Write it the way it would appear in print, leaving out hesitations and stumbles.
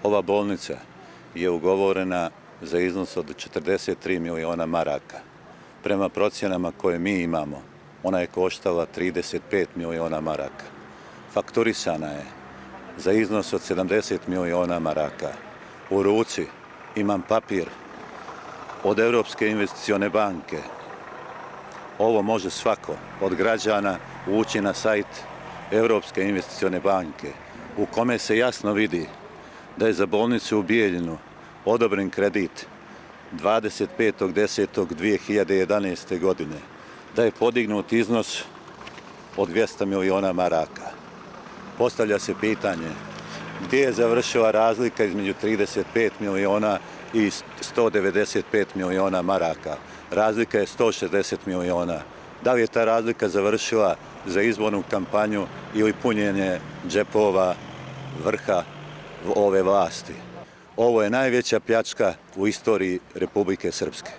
Ova bolnica je ugovorena za iznos od 43 miliona maraka. Prema procjenama koje mi imamo, ona je koštala 35 miliona maraka. Fakturisana je za iznos od 70 miliona maraka. U ruci imam papir od Europske investicione banke. Ovo može svako od građana ući na sajt Europske investicione banke, u kome se jasno vidi da je za bolnicu u Bijeljinu odobren kredit 25.10.2011. godine, da je podignut iznos od 200 miliona maraka. Postavlja se pitanje gdje je završila razlika između 35 miliona i 195 miliona maraka. Razlika je 160 miliona. Da li je ta razlika završila za izbornu kampanju ili punjenje džepova vrha ove vlasti? Ovo je najveća pljačka u istoriji Republike Srpske.